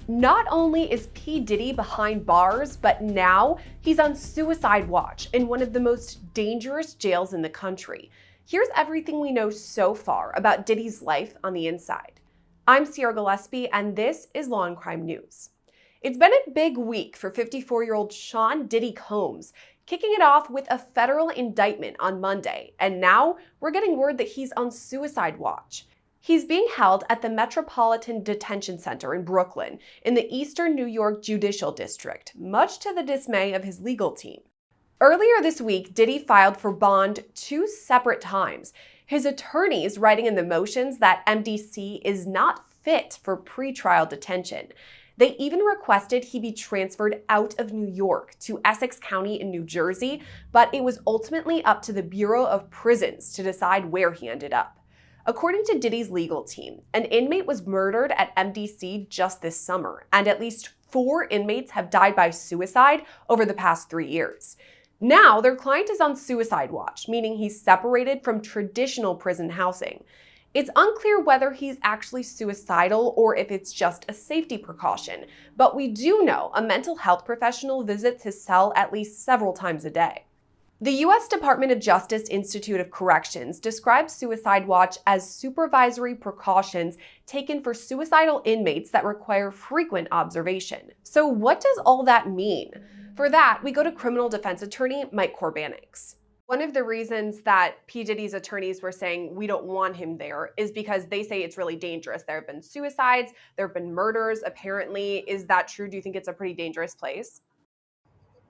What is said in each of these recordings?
Not only is P. Diddy behind bars, but now he's on suicide watch in one of the most dangerous jails in the country. Here's everything we know so far about Diddy's life on the inside. I'm Sierra Gillespie, and this is Law and Crime News. It's been a big week for 54-year-old Sean Diddy Combs, kicking it off with a federal indictment on Monday, and now we're getting word that he's on suicide watch. He's being held at the Metropolitan Detention Center in Brooklyn, in the Eastern New York Judicial District, much to the dismay of his legal team. Earlier this week, Diddy filed for bond 2 separate times, his attorneys writing in the motions that MDC is not fit for pretrial detention. They even requested he be transferred out of New York to Essex County in New Jersey, but it was ultimately up to the Bureau of Prisons to decide where he ended up. According to Diddy's legal team, an inmate was murdered at MDC just this summer, and at least 4 inmates have died by suicide over the past 3 years. Now, their client is on suicide watch, meaning he's separated from traditional prison housing. It's unclear whether he's actually suicidal or if it's just a safety precaution, but we do know a mental health professional visits his cell at least several times a day. The U.S. Department of Justice Institute of Corrections describes suicide watch as supervisory precautions taken for suicidal inmates that require frequent observation. So what does all that mean? For that, we go to criminal defense attorney Mike Korbanix. One of the reasons that P. Diddy's attorneys were saying we don't want him there is because they say it's really dangerous. There have been suicides, there have been murders, apparently. Is that true? Do you think it's a pretty dangerous place?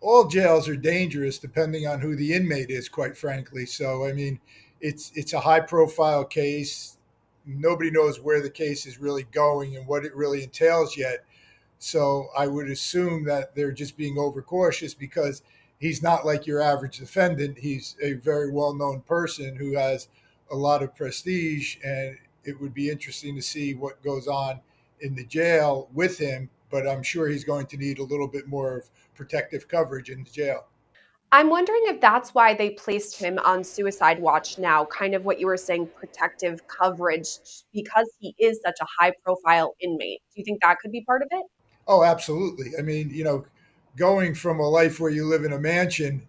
All jails are dangerous depending on who the inmate is, quite frankly. So, I mean, it's a high profile case. Nobody knows where the case is really going and what it really entails yet. So, I would assume that they're just being overcautious because he's not like your average defendant. He's a very well known person who has a lot of prestige, and it would be interesting to see what goes on in the jail with him. But I'm sure he's going to need a little bit more of protective coverage in the jail. I'm wondering if that's why they placed him on suicide watch now, kind of what you were saying, protective coverage, because he is such a high profile inmate. Do you think that could be part of it? Oh, absolutely. I mean, going from a life where you live in a mansion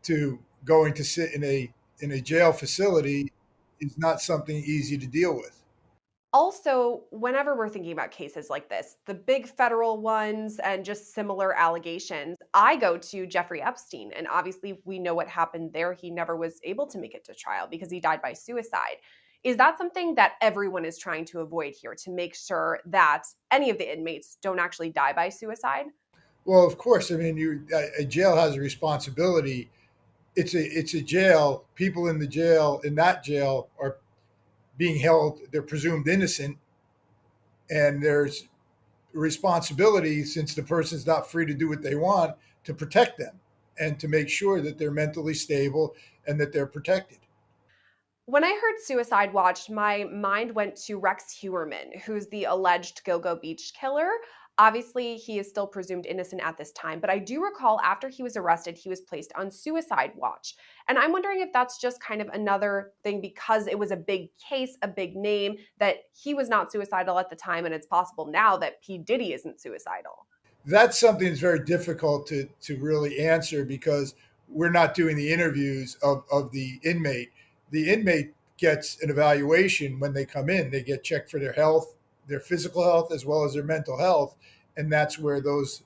to going to sit in a jail facility is not something easy to deal with. Also, whenever we're thinking about cases like this, the big federal ones and just similar allegations, I go to Jeffrey Epstein. And obviously, we know what happened there. He never was able to make it to trial because he died by suicide. Is that something that everyone is trying to avoid here to make sure that any of the inmates don't actually die by suicide? Well, of course, I mean, a jail has a responsibility. It's a jail. People in the jail in that jail are being held. They're presumed innocent, and there's responsibility since the person's not free to do what they want to protect them and to make sure that they're mentally stable and that they're protected. When I heard Suicide Watch, my mind went to Rex Heuermann, who's the alleged Go-Go Beach killer. Obviously, he is still presumed innocent at this time, but I do recall after he was arrested, he was placed on suicide watch. And I'm wondering if that's just kind of another thing because it was a big case, a big name, that he was not suicidal at the time, and it's possible now that P. Diddy isn't suicidal. That's something that's very difficult to really answer because we're not doing the interviews of the inmate. The inmate gets an evaluation when they come in. They get checked for their health, their physical health, as well as their mental health. And that's where those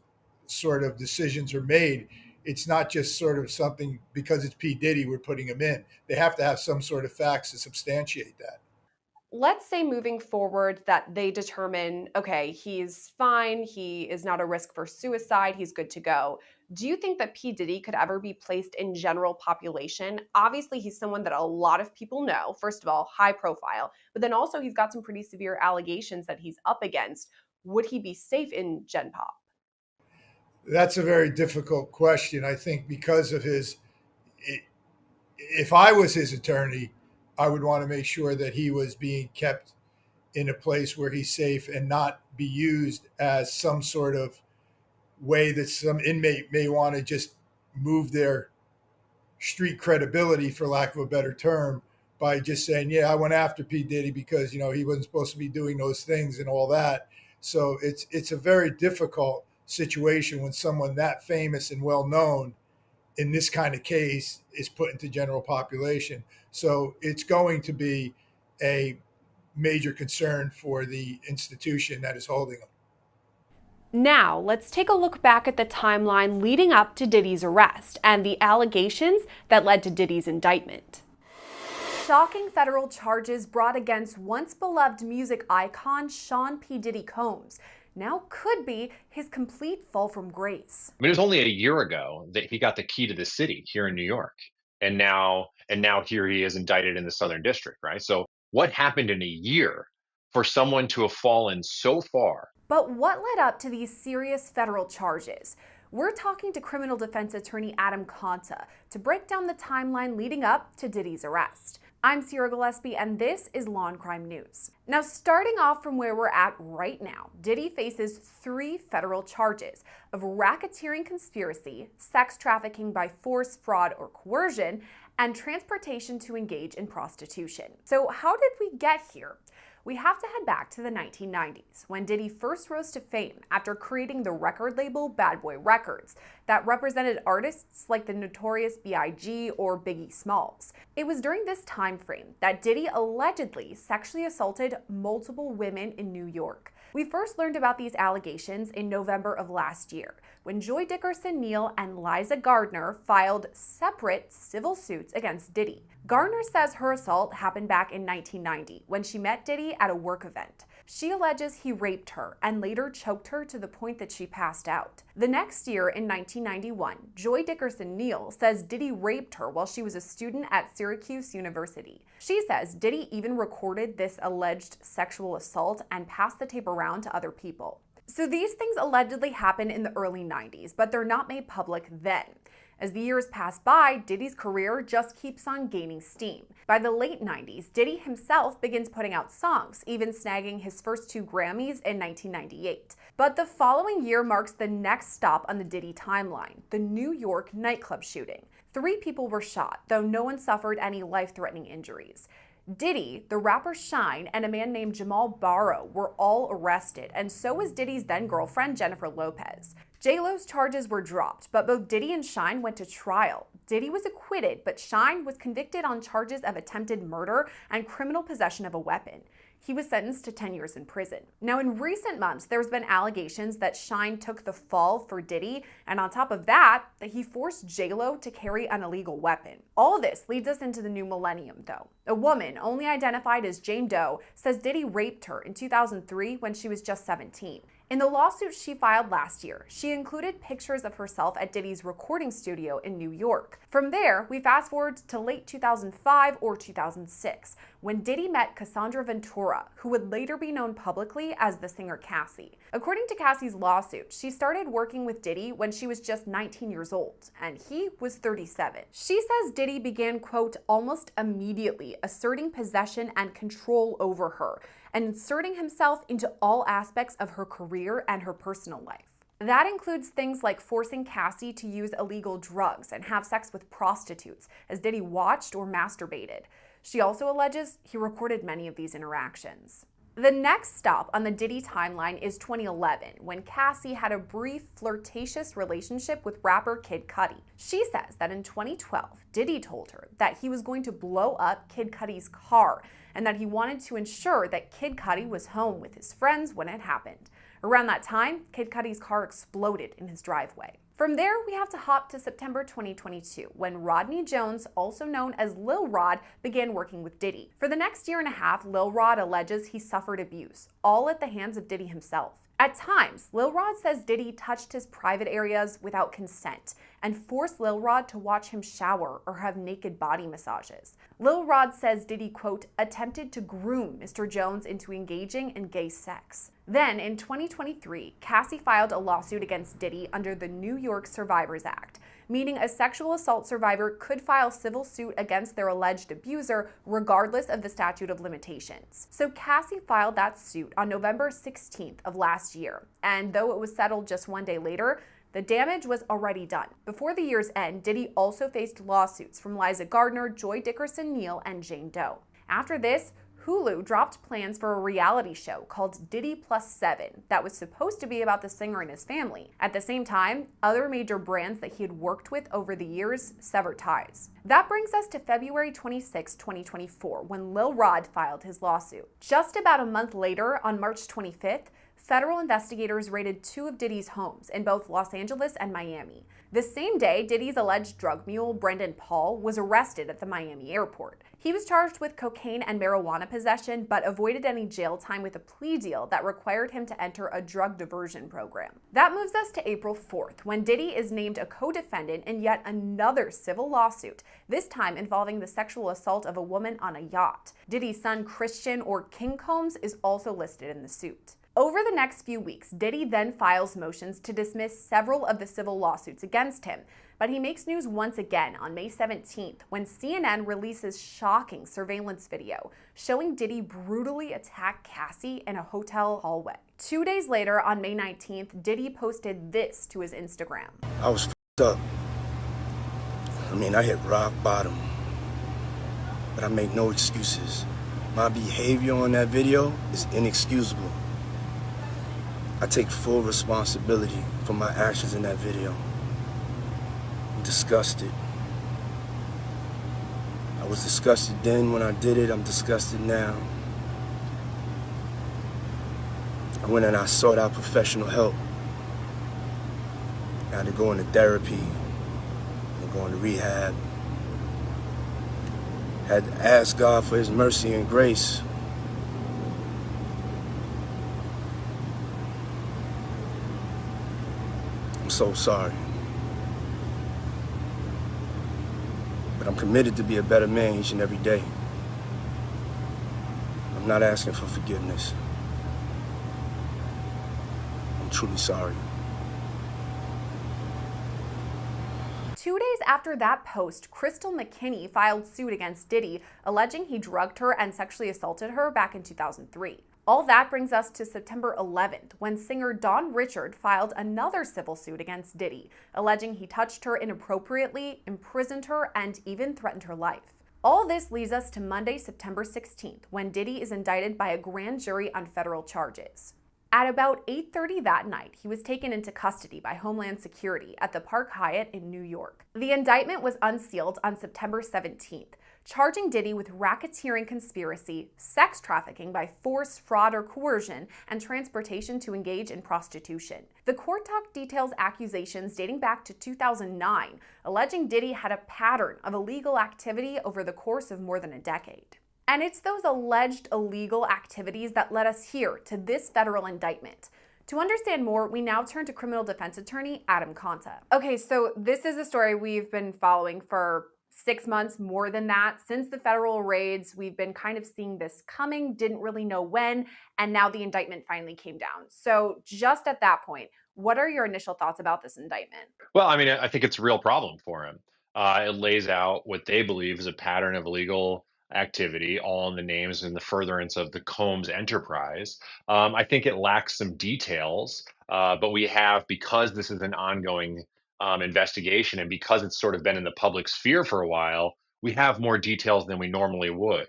sort of decisions are made. It's not just sort of something because it's P. Diddy, we're putting him in. They have to have some sort of facts to substantiate that. Let's say moving forward that they determine, okay, he's fine, he is not a risk for suicide, he's good to go. Do you think that P. Diddy could ever be placed in general population? Obviously, he's someone that a lot of people know. First of all, high profile, but then also he's got some pretty severe allegations that he's up against. Would he be safe in Gen Pop? That's a very difficult question. I think because of his, if I was his attorney, I would want to make sure that he was being kept in a place where he's safe and not be used as some sort of way that some inmate may want to just move their street credibility, for lack of a better term, by just saying, "Yeah, I went after P Diddy because he wasn't supposed to be doing those things and all that." So it's a very difficult situation when someone that famous and well known in this kind of case is put into general population. So it's going to be a major concern for the institution that is holding them. Now, let's take a look back at the timeline leading up to Diddy's arrest and the allegations that led to Diddy's indictment. Shocking federal charges brought against once beloved music icon Sean P. Diddy Combs now could be his complete fall from grace. I mean, it was only a year ago that he got the key to the city here in New York, and now here he is indicted in the Southern District, right? So, what happened in a year for someone to have fallen so far? But what led up to these serious federal charges? We're talking to criminal defense attorney Adam Conta to break down the timeline leading up to Diddy's arrest. I'm Sierra Gillespie, and this is Law and Crime News. Now, starting off from where we're at right now, Diddy faces 3 federal charges of racketeering conspiracy, sex trafficking by force, fraud, or coercion, and transportation to engage in prostitution. So how did we get here? We have to head back to the 1990s, when Diddy first rose to fame after creating the record label Bad Boy Records that represented artists like the Notorious B.I.G. or Biggie Smalls. It was during this time frame that Diddy allegedly sexually assaulted multiple women in New York. We first learned about these allegations in November of last year, when Joy Dickerson-Neal and Liza Gardner filed separate civil suits against Diddy. Gardner says her assault happened back in 1990 when she met Diddy at a work event. She alleges he raped her and later choked her to the point that she passed out. The next year, in 1991, Joy Dickerson-Neal says Diddy raped her while she was a student at Syracuse University. She says Diddy even recorded this alleged sexual assault and passed the tape around to other people. So these things allegedly happened in the early 90s, but they're not made public then. As the years pass by, Diddy's career just keeps on gaining steam. By the late 90s, Diddy himself begins putting out songs, even snagging his first 2 Grammys in 1998. But the following year marks the next stop on the Diddy timeline, the New York nightclub shooting. 3 people were shot, though no one suffered any life-threatening injuries. Diddy, the rapper Shine, and a man named Jamal Barrow were all arrested, and so was Diddy's then-girlfriend Jennifer Lopez. J-Lo's charges were dropped, but both Diddy and Shine went to trial. Diddy was acquitted, but Shine was convicted on charges of attempted murder and criminal possession of a weapon. He was sentenced to 10 years in prison. Now, in recent months, there's been allegations that Shine took the fall for Diddy, and on top of that he forced J-Lo to carry an illegal weapon. All of this leads us into the new millennium, though. A woman, only identified as Jane Doe, says Diddy raped her in 2003 when she was just 17. In the lawsuit she filed last year, she included pictures of herself at Diddy's recording studio in New York. From there, we fast forward to late 2005 or 2006, when Diddy met Cassandra Ventura, who would later be known publicly as the singer Cassie. According to Cassie's lawsuit, she started working with Diddy when she was just 19 years old, and he was 37. She says Diddy began, quote, almost immediately asserting possession and control over her, and inserting himself into all aspects of her career and her personal life. That includes things like forcing Cassie to use illegal drugs and have sex with prostitutes as Diddy watched or masturbated. She also alleges he recorded many of these interactions. The next stop on the Diddy timeline is 2011, when Cassie had a brief flirtatious relationship with rapper Kid Cudi. She says that in 2012, Diddy told her that he was going to blow up Kid Cudi's car and that he wanted to ensure that Kid Cudi was home with his friends when it happened. Around that time, Kid Cudi's car exploded in his driveway. From there, we have to hop to September 2022, when Rodney Jones, also known as Lil Rod, began working with Diddy. For the next year and a half, Lil Rod alleges he suffered abuse, all at the hands of Diddy himself. At times, Lil Rod says Diddy touched his private areas without consent and forced Lil Rod to watch him shower or have naked body massages. Lil Rod says Diddy, quote, attempted to groom Mr. Jones into engaging in gay sex. Then, in 2023, Cassie filed a lawsuit against Diddy under the New York Survivors Act, meaning a sexual assault survivor could file civil suit against their alleged abuser regardless of the statute of limitations. So Cassie filed that suit on November 16th of last year, and though it was settled just one day later, the damage was already done. Before the year's end, Diddy also faced lawsuits from Liza Gardner, Joy Dickerson-Neal, and Jane Doe. After this, Hulu dropped plans for a reality show called Diddy Plus 7 that was supposed to be about the singer and his family. At the same time, other major brands that he had worked with over the years severed ties. That brings us to February 26, 2024, when Lil Rod filed his lawsuit. Just about a month later, on March 25th, federal investigators raided two of Diddy's homes in both Los Angeles and Miami. The same day, Diddy's alleged drug mule, Brendan Paul, was arrested at the Miami airport. He was charged with cocaine and marijuana possession, but avoided any jail time with a plea deal that required him to enter a drug diversion program. That moves us to April 4th, when Diddy is named a co-defendant in yet another civil lawsuit, this time involving the sexual assault of a woman on a yacht. Diddy's son, Christian, or King Combs, is also listed in the suit. Over the next few weeks, Diddy then files motions to dismiss several of the civil lawsuits against him, but he makes news once again on May 17th when CNN releases shocking surveillance video showing Diddy brutally attack Cassie in a hotel hallway. 2 days later, on May 19th, Diddy posted this to his Instagram. I was f***ed up. I hit rock bottom, but I make no excuses. My behavior on that video is inexcusable. I take full responsibility for my actions in that video. I'm disgusted. I was disgusted then when I did it. I'm disgusted now. I went and I sought out professional help. I had to go into therapy and go into rehab. Had to ask God for his mercy and grace. I'm so sorry. But I'm committed to be a better man each and every day. I'm not asking for forgiveness. I'm truly sorry. 2 days after that post, Crystal McKinney filed suit against Diddy, alleging he drugged her and sexually assaulted her back in 2003. All that brings us to September 11th, when singer Dawn Richard filed another civil suit against Diddy, alleging he touched her inappropriately, imprisoned her, and even threatened her life. All this leads us to Monday, September 16th, when Diddy is indicted by a grand jury on federal charges. At about 8:30 that night, he was taken into custody by Homeland Security at the Park Hyatt in New York. The indictment was unsealed on September 17th, charging Diddy with racketeering conspiracy, sex trafficking by force, fraud, or coercion, and transportation to engage in prostitution. The court doc details accusations dating back to 2009, alleging Diddy had a pattern of illegal activity over the course of more than a decade. And it's those alleged illegal activities that led us here to this federal indictment. To understand more, we now turn to criminal defense attorney Adam Conta. Okay, so this is a story we've been following for 6 months, more than that. Since the federal raids, we've been kind of seeing this coming, didn't really know when, and now the indictment finally came down. So just at that point, what are your initial thoughts about this indictment? Well, I think it's a real problem for him. It lays out what they believe is a pattern of illegal activity, all in the names and the furtherance of the Combs enterprise. I think it lacks some details, but we have, because this is an ongoing investigation and because it's sort of been in the public sphere for a while, we have more details than we normally would.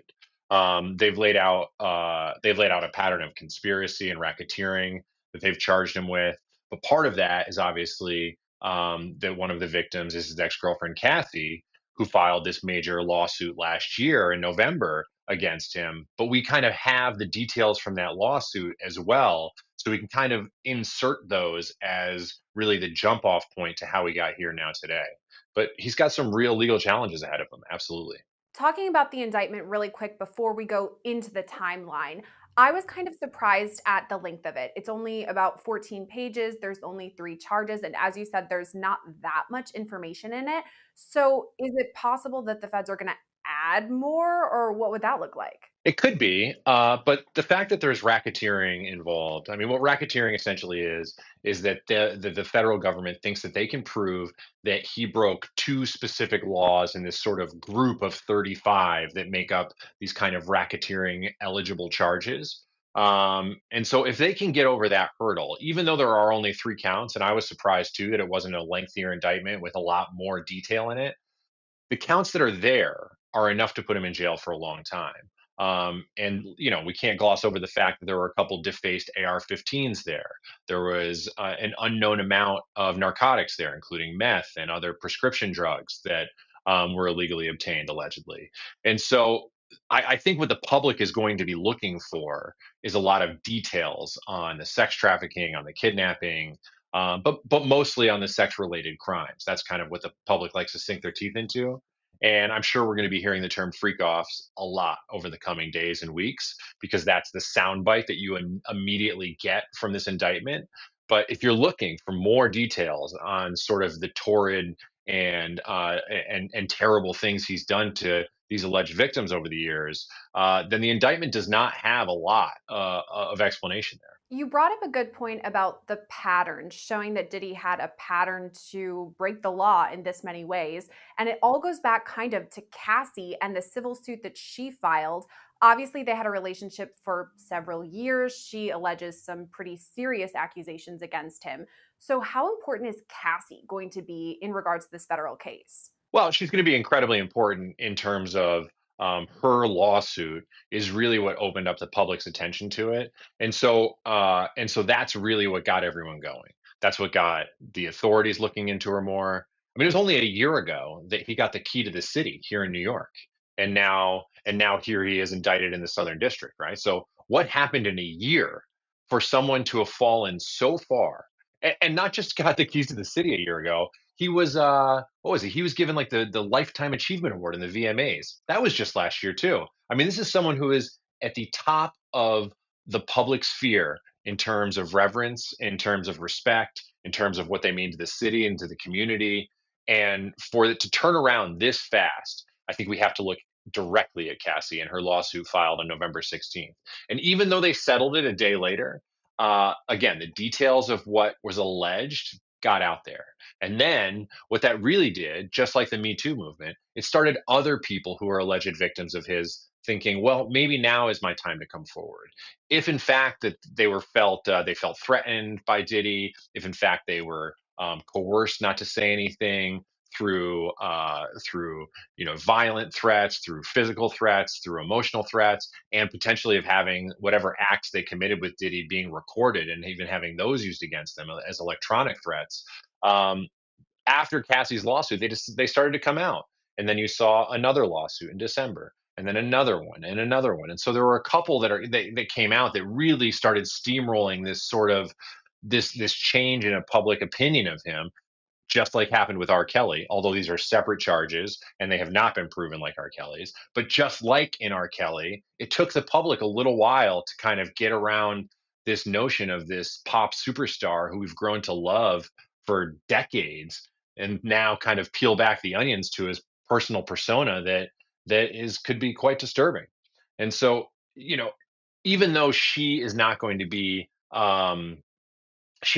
They've laid out a pattern of conspiracy and racketeering that they've charged him with. But part of that is obviously that one of the victims is his ex-girlfriend Kathy, who filed this major lawsuit last year in November against him. But we kind of have the details from that lawsuit as well, so we can kind of insert those as really the jump off point to how we got here now today. But he's got some real legal challenges ahead of him, absolutely. Talking about the indictment really quick before we go into the timeline, I was kind of surprised at the length of it. It's only about 14 pages. There's only 3 charges. And as you said, there's not that much information in it. So is it possible that the feds are going to add more, or what would that look like? It could be, but the fact that there's racketeering involved, I mean, what racketeering essentially is that the federal government thinks that they can prove that he broke 2 specific laws in this sort of group of 35 that make up these kind of racketeering eligible charges. And so if they can get over that hurdle, even though there are only 3 counts, and I was surprised too that it wasn't a lengthier indictment with a lot more detail in it, the counts that are there are enough to put him in jail for a long time. And we can't gloss over the fact that there were a couple defaced AR-15s there. There was an unknown amount of narcotics there, including meth and other prescription drugs that were illegally obtained, allegedly. And so I think what the public is going to be looking for is a lot of details on the sex trafficking, on the kidnapping, but mostly on the sex related crimes. That's kind of what the public likes to sink their teeth into. And I'm sure we're going to be hearing the term freak offs a lot over the coming days and weeks because that's the soundbite that you immediately get from this indictment. But if you're looking for more details on sort of the torrid and terrible things he's done to these alleged victims over the years, then the indictment does not have a lot of explanation there. You brought up a good point about the pattern, showing that Diddy had a pattern to break the law in this many ways. And it all goes back kind of to Cassie and the civil suit that she filed. Obviously, they had a relationship for several years. She alleges some pretty serious accusations against him. So, how important is Cassie going to be in regards to this federal case? Well, she's going to be incredibly important in terms of her lawsuit is really what opened up the public's attention to it, and so that's really what got everyone going. That's what got the authorities looking into her more. I mean, it was only a year ago that he got the key to the city here in New York, and now here he is indicted in the Southern District, right? So, what happened in a year for someone to have fallen so far, and not just got the keys to the city a year ago? He was what was he? He was given like the lifetime achievement award in the VMAs. That was just last year too. I mean, this is someone who is at the top of the public sphere in terms of reverence, in terms of respect, in terms of what they mean to the city and to the community. And for it to turn around this fast, I think we have to look directly at Cassie and her lawsuit filed on November 16th. And even though they settled it a day later, again, the details of what was alleged got out there. And then what that really did, just like the Me Too movement, it started other people who are alleged victims of his thinking, well, maybe now is my time to come forward. If in fact that they felt threatened by Diddy, if in fact they were coerced not to say anything through violent threats, through physical threats, through emotional threats, and potentially of having whatever acts they committed with Diddy being recorded and even having those used against them as electronic threats. Um, After Cassie's lawsuit, they started to come out, and then you saw another lawsuit in December, and then another one, and another one, and so there were a couple that came out that really started steamrolling this sort of this change in a public opinion of him, just like happened with R. Kelly, although these are separate charges and they have not been proven like R. Kelly's. But just like in R. Kelly, it took the public a little while to kind of get around this notion of this pop superstar who we've grown to love for decades, and now kind of peel back the onions to his personal persona that could be quite disturbing. And so, even though she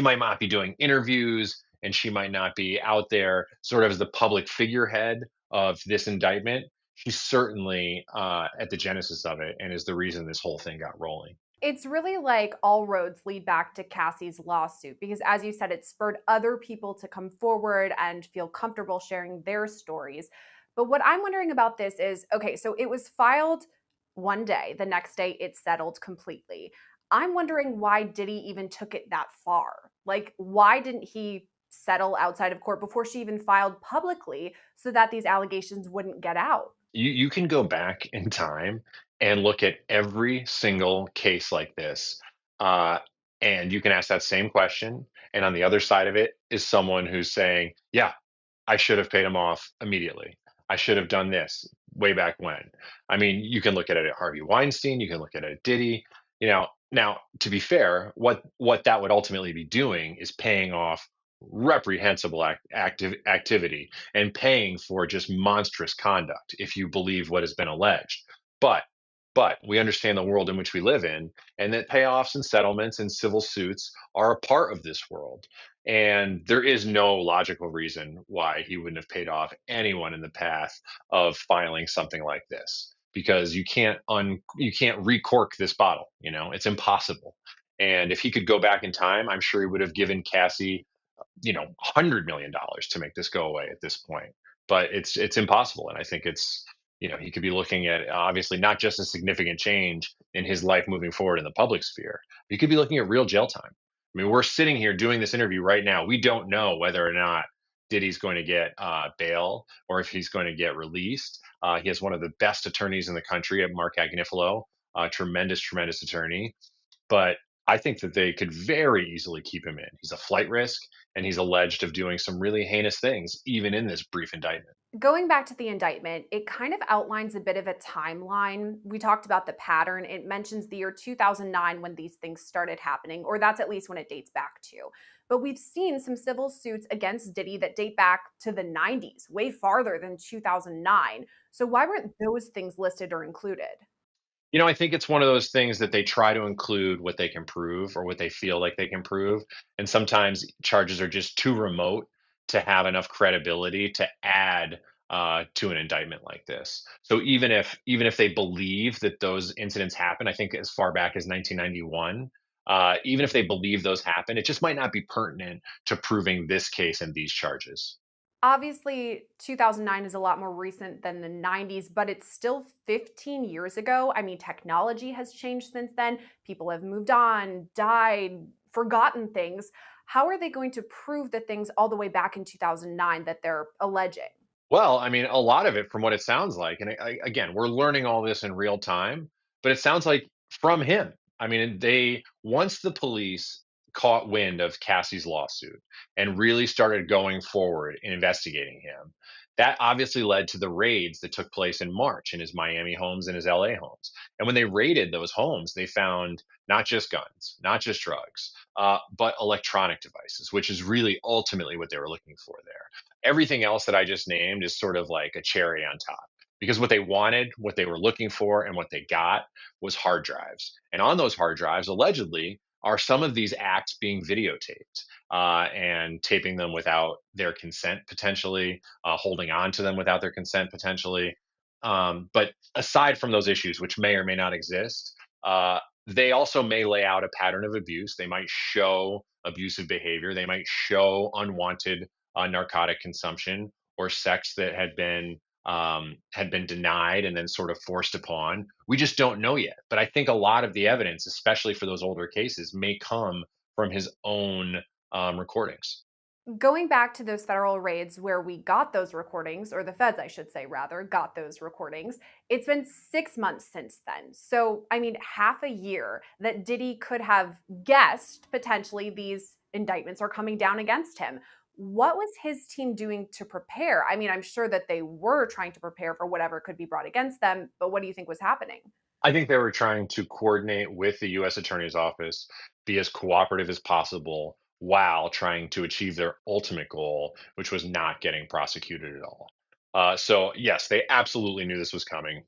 might not be doing interviews and she might not be out there sort of as the public figurehead of this indictment. She's certainly at the genesis of it and is the reason this whole thing got rolling. It's really like all roads lead back to Cassie's lawsuit because, as you said, it spurred other people to come forward and feel comfortable sharing their stories. But what I'm wondering about this is okay, so it was filed one day, the next day it settled completely. I'm wondering why Diddy even took it that far. Like, why didn't he settle outside of court before she even filed publicly so that these allegations wouldn't get out? You can go back in time and look at every single case like this, uh, and you can ask that same question. And on the other side of it is someone who's saying, "Yeah, I should have paid him off immediately. I should have done this way back when." I mean, you can look at it at Harvey Weinstein, you can look at it at Diddy. Now to be fair, what that would ultimately be doing is paying off reprehensible activity and paying for just monstrous conduct if you believe what has been alleged. But but we understand the world in which we live in, and that payoffs and settlements and civil suits are a part of this world. And there is no logical reason why he wouldn't have paid off anyone in the path of filing something like this, because you can't recork this bottle. It's impossible. And if he could go back in time, I'm sure he would have given Cassie $100 million to make this go away at this point. But it's impossible, and I think He could be looking at obviously not just a significant change in his life moving forward in the public sphere. He could be looking at real jail time. I mean, we're sitting here doing this interview right now. We don't know whether or not Diddy's going to get bail or if he's going to get released. He has one of the best attorneys in the country, at Mark Agnifilo, a tremendous, tremendous attorney. But I think that they could very easily keep him in. He's a flight risk, and he's alleged of doing some really heinous things, even in this brief indictment. Going back to the indictment, it kind of outlines a bit of a timeline. We talked about the pattern. It mentions the year 2009 when these things started happening, or that's at least when it dates back to. But we've seen some civil suits against Diddy that date back to the 90s, way farther than 2009. So why weren't those things listed or included? I think it's one of those things that they try to include what they can prove or what they feel like they can prove. And sometimes charges are just too remote to have enough credibility to add to an indictment like this. So even if they believe that those incidents happened, I think as far back as 1991, even if they believe those happened, it just might not be pertinent to proving this case and these charges. Obviously, 2009 is a lot more recent than the 90s, but it's still 15 years ago. I mean, technology has changed since then. People have moved on, died, forgotten things. How are they going to prove the things all the way back in 2009 that they're alleging? Well, I mean, a lot of it from what it sounds like, and again, we're learning all this in real time, but it sounds like from him. I mean, once the police caught wind of Cassie's lawsuit and really started going forward in investigating him, that obviously led to the raids that took place in March in his Miami homes and his LA homes. And when they raided those homes, they found not just guns, not just drugs, but electronic devices, which is really ultimately what they were looking for there. Everything else that I just named is sort of like a cherry on top. Because what they wanted, what they were looking for, and what they got was hard drives. And on those hard drives, allegedly, are some of these acts being videotaped and taping them without their consent, potentially, holding on to them without their consent, potentially. But aside from those issues, which may or may not exist, they also may lay out a pattern of abuse. They might show abusive behavior. They might show unwanted narcotic consumption or sex that had been denied and then sort of forced upon. We just don't know yet. But I think a lot of the evidence, especially for those older cases, may come from his own recordings. Going back to those federal raids where we got those recordings, or the feds, I should say, rather, got those recordings, it's been 6 months since then. So, I mean, half a year that Diddy could have guessed potentially these indictments are coming down against him. What was his team doing to prepare? I mean, I'm sure that they were trying to prepare for whatever could be brought against them, but what do you think was happening? I think they were trying to coordinate with the U.S. Attorney's Office, be as cooperative as possible while trying to achieve their ultimate goal, which was not getting prosecuted at all. So, yes, they absolutely knew this was coming.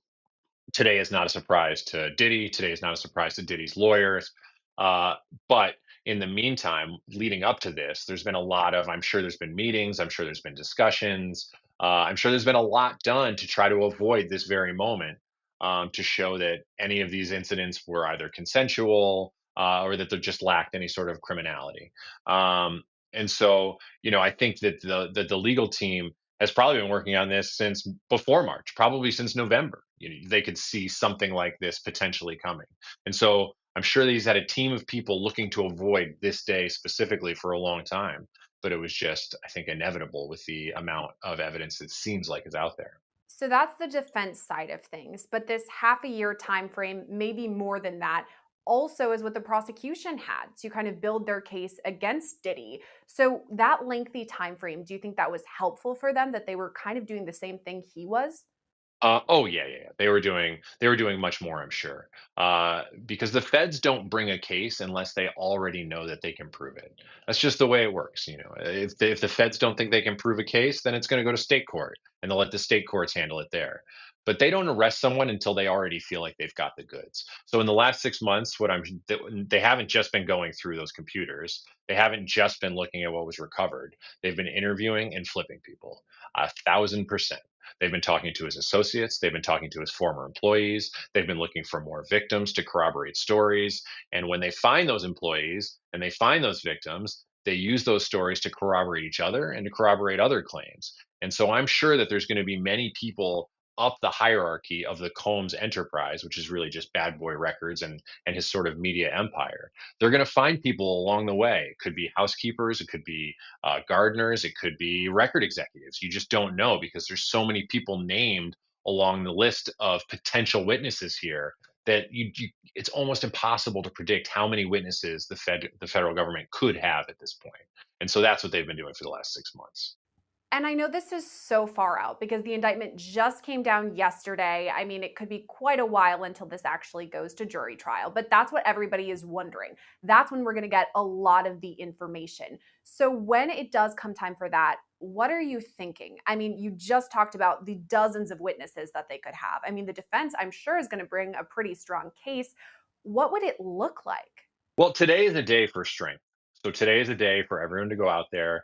Today is not a surprise to Diddy. Today is not a surprise to Diddy's lawyers. Uh, but in the meantime, leading up to this, there's been a lot of, I'm sure there's been meetings, I'm sure there's been discussions, I'm sure there's been a lot done to try to avoid this very moment, to show that any of these incidents were either consensual or that they just lacked any sort of criminality. And so, I think that the legal team has probably been working on this since before March, probably since November. They could see something like this potentially coming. And so I'm sure that he's had a team of people looking to avoid this day specifically for a long time. But it was just, I think, inevitable with the amount of evidence that seems like is out there. So that's the defense side of things, but this half a year time frame, maybe more than that, also is what the prosecution had to kind of build their case against Diddy. So that lengthy time frame, do you think that was helpful for them that they were kind of doing the same thing he was? Oh yeah, yeah, yeah. They were doing much more, I'm sure, because the feds don't bring a case unless they already know that they can prove it. That's just the way it works. If the feds don't think they can prove a case, then it's going to go to state court, and they'll let the state courts handle it there. But they don't arrest someone until they already feel like they've got the goods. So in the last 6 months, they haven't just been going through those computers. They haven't just been looking at what was recovered. They've been interviewing and flipping people, 1,000%. They've been talking to his associates. They've been talking to his former employees. They've been looking for more victims to corroborate stories. And when they find those employees and they find those victims, they use those stories to corroborate each other and to corroborate other claims. And so I'm sure that there's going to be many people up the hierarchy of the Combs enterprise, which is really just Bad Boy Records and his sort of media empire. They're going to find people along the way. It could be housekeepers, it could be gardeners, it could be record executives. You just don't know because there's so many people named along the list of potential witnesses here that it's almost impossible to predict how many witnesses the federal government could have at this point. And so that's what they've been doing for the last 6 months. And I know this is so far out because the indictment just came down yesterday. I mean, it could be quite a while until this actually goes to jury trial, but that's what everybody is wondering. That's when we're going to get a lot of the information. So when it does come time for that, what are you thinking? I mean, you just talked about the dozens of witnesses that they could have. I mean, the defense, I'm sure, is going to bring a pretty strong case. What would it look like? Well, today is a day for strength. So today is a day for everyone to go out there,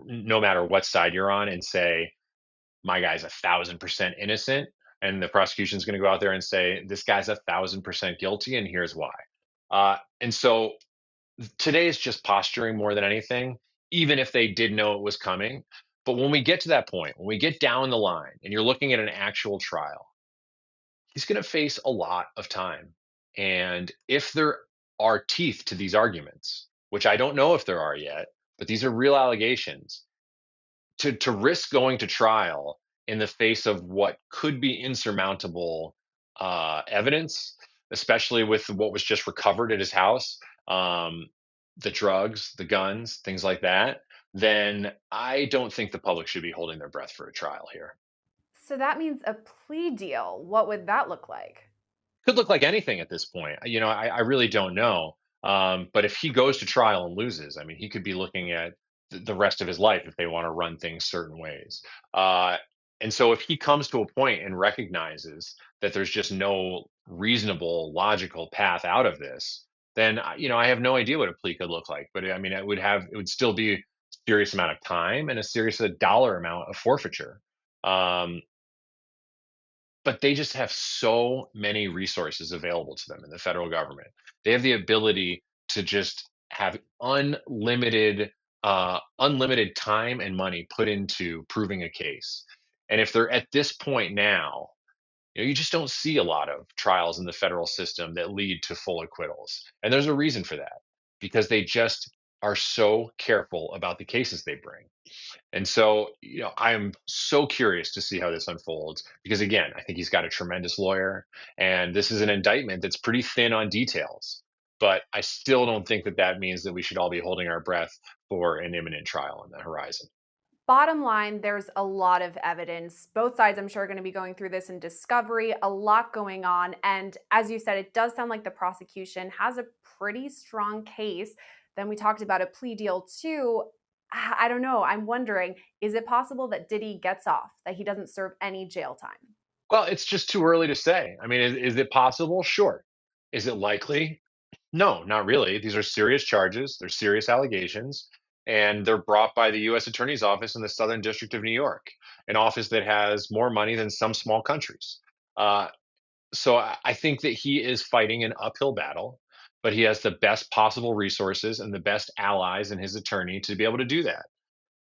no matter what side you're on, and say, my guy's 1,000% innocent. And the prosecution's going to go out there and say, this guy's 1,000% guilty, and here's why. And so today is just posturing more than anything, even if they did know it was coming. But when we get to that point, when we get down the line and you're looking at an actual trial, he's going to face a lot of time. And if there are teeth to these arguments, which I don't know if there are yet, but these are real allegations, to risk going to trial in the face of what could be insurmountable evidence, especially with what was just recovered at his house, the drugs, the guns, things like that, then I don't think the public should be holding their breath for a trial here. So that means a plea deal. What would that look like? Could look like anything at this point. I really don't know. But if he goes to trial and loses, I mean, he could be looking at the rest of his life if they want to run things certain ways. And so if he comes to a point and recognizes that there's just no reasonable, logical path out of this, then I have no idea what a plea could look like. But I mean, it would still be a serious amount of time and a serious dollar amount of forfeiture. Um, but they just have so many resources available to them in the federal government. They have the ability to just have unlimited time and money put into proving a case. And if they're at this point now, you just don't see a lot of trials in the federal system that lead to full acquittals. And there's a reason for that, because they just are so careful about the cases they bring. And so, I'm so curious to see how this unfolds because, again, I think he's got a tremendous lawyer, and this is an indictment that's pretty thin on details. But I still don't think that means that we should all be holding our breath for an imminent trial on the horizon. Bottom line, there's a lot of evidence. Both sides, I'm sure, are going to be going through this in discovery, a lot going on. And as you said, it does sound like the prosecution has a pretty strong case. Then we talked about a plea deal, too. I don't know. I'm wondering, is it possible that Diddy gets off, that he doesn't serve any jail time? Well, it's just too early to say. I mean, is it possible? Sure. Is it likely? No, not really. These are serious charges. They're serious allegations, and they're brought by the U.S. Attorney's Office in the Southern District of New York, an office that has more money than some small countries. Uh, so I think that he is fighting an uphill battle, but he has the best possible resources and the best allies in his attorney to be able to do that.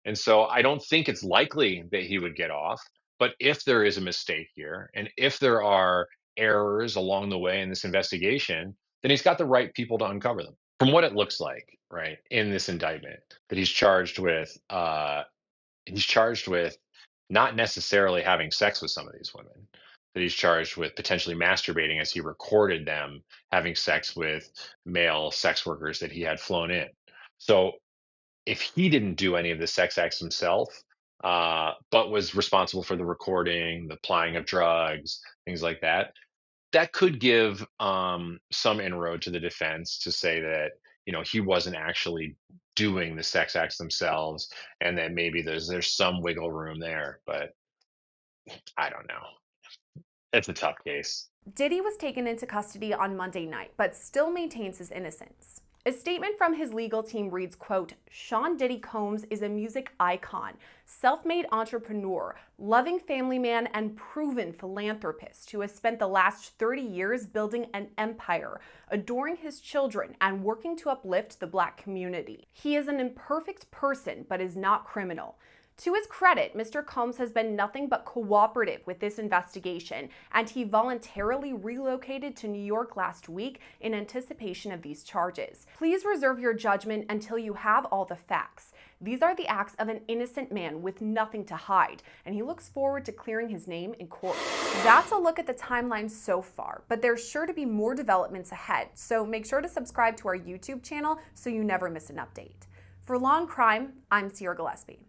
And so I don't think it's likely that he would get off. But if there is a mistake here, and if there are errors along the way in this investigation, then he's got the right people to uncover them. From what it looks like, right, in this indictment, that he's charged with not necessarily having sex with some of these women, that he's charged with potentially masturbating as he recorded them having sex with male sex workers that he had flown in. So if he didn't do any of the sex acts himself, but was responsible for the recording, the applying of drugs, things like that, that could give some inroad to the defense to say that he wasn't actually doing the sex acts themselves, and that maybe there's some wiggle room there. But I don't know. It's a tough case. Diddy was taken into custody on Monday night, but still maintains his innocence. A statement from his legal team reads, quote, Sean Diddy Combs is a music icon, self-made entrepreneur, loving family man, and proven philanthropist who has spent the last 30 years building an empire, adoring his children, and working to uplift the Black community. He is an imperfect person, but is not criminal. To his credit, Mr. Combs has been nothing but cooperative with this investigation, and he voluntarily relocated to New York last week in anticipation of these charges. Please reserve your judgment until you have all the facts. These are the acts of an innocent man with nothing to hide, and he looks forward to clearing his name in court. That's a look at the timeline so far, but there's sure to be more developments ahead, so make sure to subscribe to our YouTube channel so you never miss an update. For Law and Crime, I'm Sierra Gillespie.